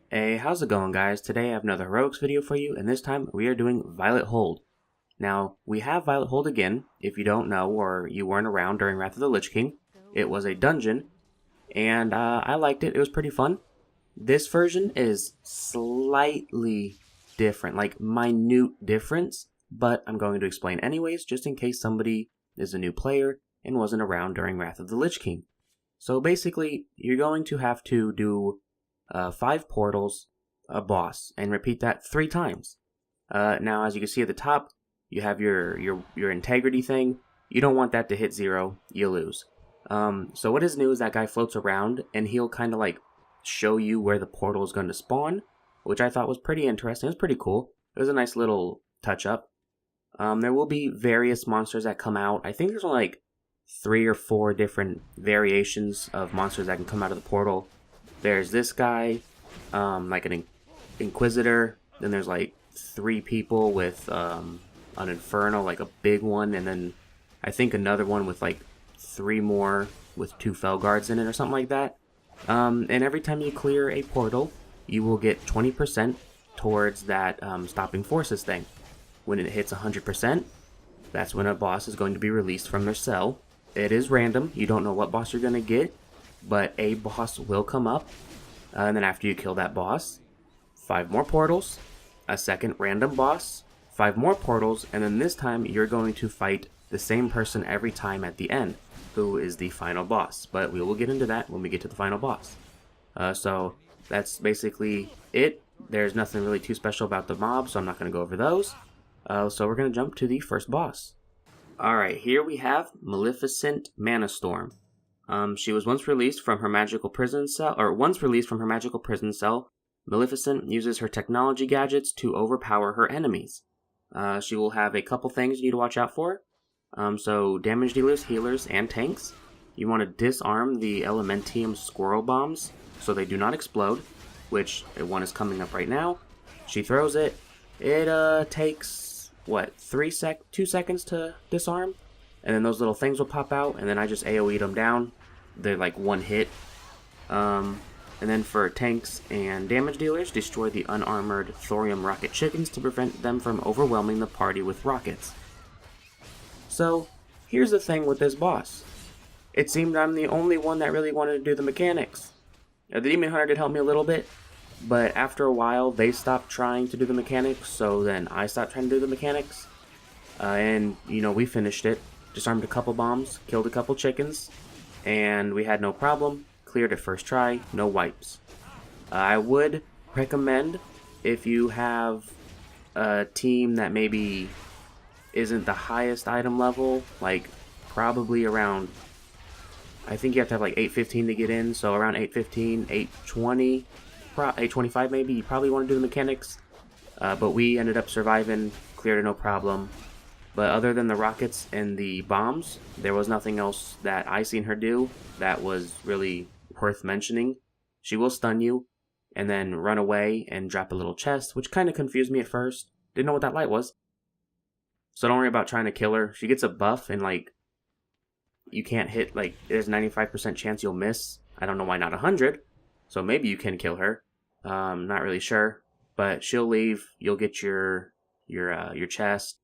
Hey, how's it going, guys? Today I have another heroics video for you, and this time we are doing Violet Hold. Now, we have Violet Hold again. If you don't know or you weren't around during Wrath of the Lich King, it was a dungeon, and I liked it. It was pretty fun. This version is slightly different, like minute difference, but I'm going to explain anyways, just in case somebody is a new player and wasn't around during Wrath of the Lich King. So basically, you're going to have to do 5 portals, a boss, and repeat that 3 times. Now, as you can see at the top, you have your integrity thing. You don't want that to hit 0, you lose. So what is new is that guy floats around, and he'll kind of like show you where the portal is going to spawn, which I thought was pretty interesting. It was pretty cool. It was a nice little touch-up. There will be various monsters that come out. I think there's only like 3 or 4 different variations of monsters that can come out of the portal. There's this guy, like an Inquisitor, then there's like 3 people with an Inferno, like a big one, and then I think another one with like 3 more with 2 Felguards in it or something like that. And every time you clear a portal, you will get 20% towards that stopping forces thing. When it hits 100%, that's when a boss is going to be released from their cell. It is random, you don't know what boss you're going to get, but a boss will come up, and then after you kill that boss, 5 more portals, a second random boss, 5 more portals, and then this time you're going to fight the same person every time at the end, who is the final boss. But we will get into that when we get to the final boss. So that's basically it. There's nothing really too special about the mob, so I'm not going to go over those. So we're going to jump to the first boss. Alright, here we have Maleficent Mana Storm. She was once released from her magical prison cell, Maleficent uses her technology gadgets to overpower her enemies. She will have a couple things you need to watch out for. So damage dealers, healers, and tanks. You want to disarm the Elementium squirrel bombs so they do not explode, which one is coming up right now. She throws it. It takes, 2 seconds to disarm? And then those little things will pop out, and then I just AoE'd them down. They're like 1 hit. And then for tanks and damage dealers, destroy the unarmored thorium rocket chickens to prevent them from overwhelming the party with rockets. So, here's the thing with this boss. It seemed I'm the only one that really wanted to do the mechanics. The Demon Hunter did help me a little bit, but after a while they stopped trying to do the mechanics, so then I stopped trying to do the mechanics. And, we finished it. Disarmed a couple bombs, killed a couple chickens, and we had no problem. Cleared it first try, no wipes. I would recommend, if you have a team that maybe isn't the highest item level, like probably around, I think you have to have like 815 to get in, so around 815, 820, 825 maybe, you probably want to do the mechanics. But we ended up surviving, cleared it no problem. But other than the rockets and the bombs, there was nothing else that I seen her do that was really worth mentioning. She will stun you, and then run away and drop a little chest, which kind of confused me at first. Didn't know what that light was. So don't worry about trying to kill her. She gets a buff, and you can't hit, there's a 95% chance you'll miss. I don't know why not 100, so maybe you can kill her. Not really sure, but she'll leave. You'll get your chest.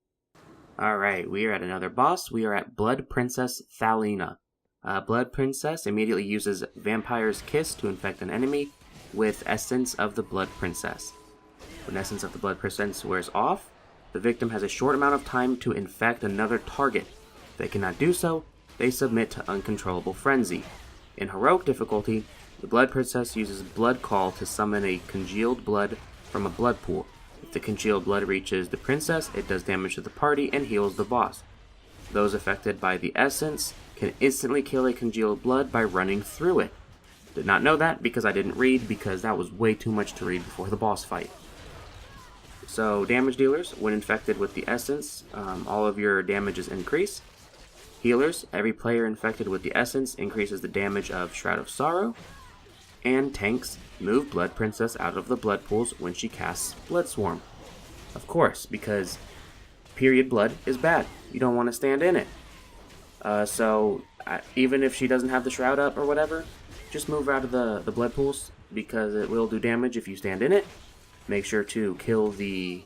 Alright, we are at another boss. We are at Blood Princess Thalina. Blood Princess immediately uses Vampire's Kiss to infect an enemy with Essence of the Blood Princess. When Essence of the Blood Princess wears off, the victim has a short amount of time to infect another target. If they cannot do so, they submit to Uncontrollable Frenzy. In Heroic difficulty, the Blood Princess uses Blood Call to summon a congealed blood from a blood pool. If the congealed blood reaches the princess, it does damage to the party and heals the boss. Those affected by the essence can instantly kill a congealed blood by running through it. Did not know that because I didn't read, because that was way too much to read before the boss fight. So damage dealers, when infected with the essence, all of your damages increase. Healers, every player infected with the essence increases the damage of Shroud of Sorrow. And tanks, move Blood Princess out of the blood pools when she casts Blood Swarm. Of course, because period blood is bad. You don't want to stand in it. So even if she doesn't have the shroud up or whatever, just move her out of the blood pools. because it will do damage if you stand in it. Make sure to kill the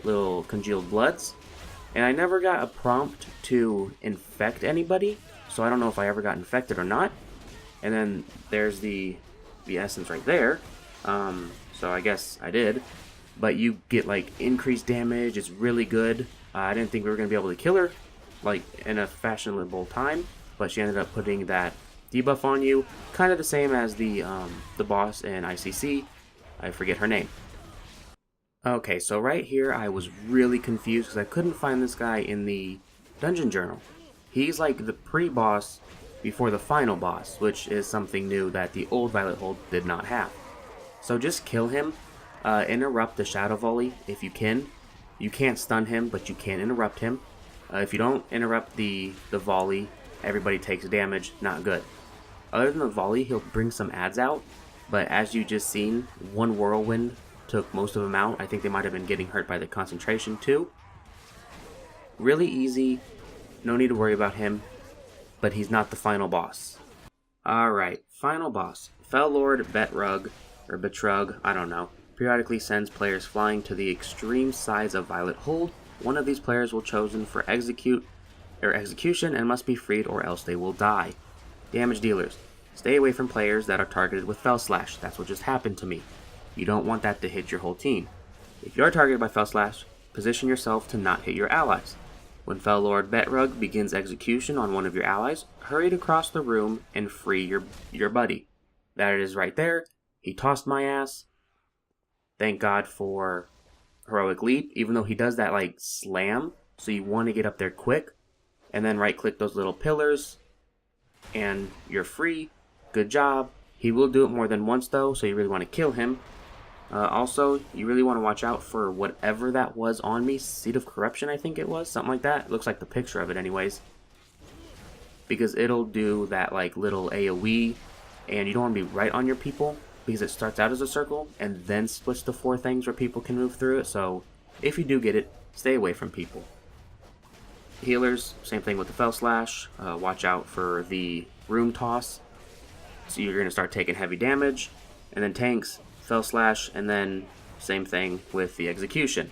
little congealed bloods. And I never got a prompt to infect anybody, so I don't know if I ever got infected or not. And then there's the essence right there. So I guess I did. But you get like increased damage. It's really good. I didn't think we were going to be able to kill her like in a fashionable time, but she ended up putting that debuff on you, kind of the same as the boss in ICC. I forget her name. Okay, so right here I was really confused because I couldn't find this guy in the dungeon journal. He's like the pre-boss before the final boss, which is something new that the old Violet Hold did not have. So just kill him, interrupt the Shadow Volley if you can. You can't stun him, but you can interrupt him. If you don't interrupt the volley, everybody takes damage, not good. Other than the volley, he'll bring some ads out, but as you just seen, one whirlwind took most of them out. I think they might have been getting hurt by the concentration too. Really easy, no need to worry about him, but he's not the final boss. Alright, final boss. Fel Lord Bedrug, or Bedrug, I don't know, periodically sends players flying to the extreme sides of Violet Hold. One of these players will chosen for execution and must be freed or else they will die. Damage dealers. Stay away from players that are targeted with Fel Slash. That's what just happened to me. You don't want that to hit your whole team. If you are targeted by Fel Slash, position yourself to not hit your allies. When Fel Lord Bedrug begins execution on one of your allies, hurry across the room and free your buddy. That it is right there. He tossed my ass. Thank God for Heroic Leap, even though he does that like slam, so you want to get up there quick, and then right click those little pillars, and you're free. Good job. He will do it more than once though, so you really want to kill him. Also, you really want to watch out for whatever that was on me. Seed of Corruption, I think it was. Something like that. It looks like the picture of it anyways. Because it'll do that like little AoE. And you don't want to be right on your people. Because it starts out as a circle. And then splits to 4 things where people can move through it. So, if you do get it, stay away from people. Healers, same thing with the Fel Slash. Watch out for the Room Toss. So you're going to start taking heavy damage. And then tanks, Fel Slash, and then same thing with the execution.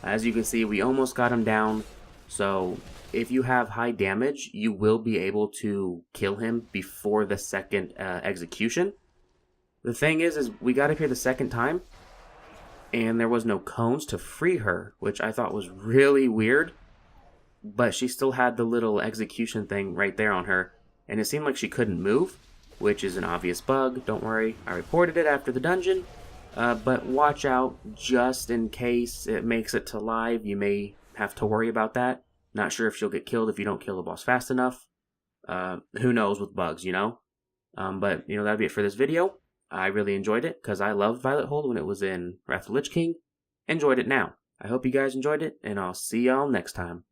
As you can see, we almost got him down. So if you have high damage, you will be able to kill him before the second execution. The thing is we got up here the second time, and there was no cones to free her, which I thought was really weird. But she still had the little execution thing right there on her, and it seemed like she couldn't move, which is an obvious bug. Don't worry, I reported it after the dungeon, but watch out just in case it makes it to live. You may have to worry about that. Not sure if she'll get killed if you don't kill the boss fast enough. Who knows with bugs, you know? But, you know, that'll be it for this video. I really enjoyed it because I loved Violet Hold when it was in Wrath of the Lich King. Enjoyed it now. I hope you guys enjoyed it, and I'll see y'all next time.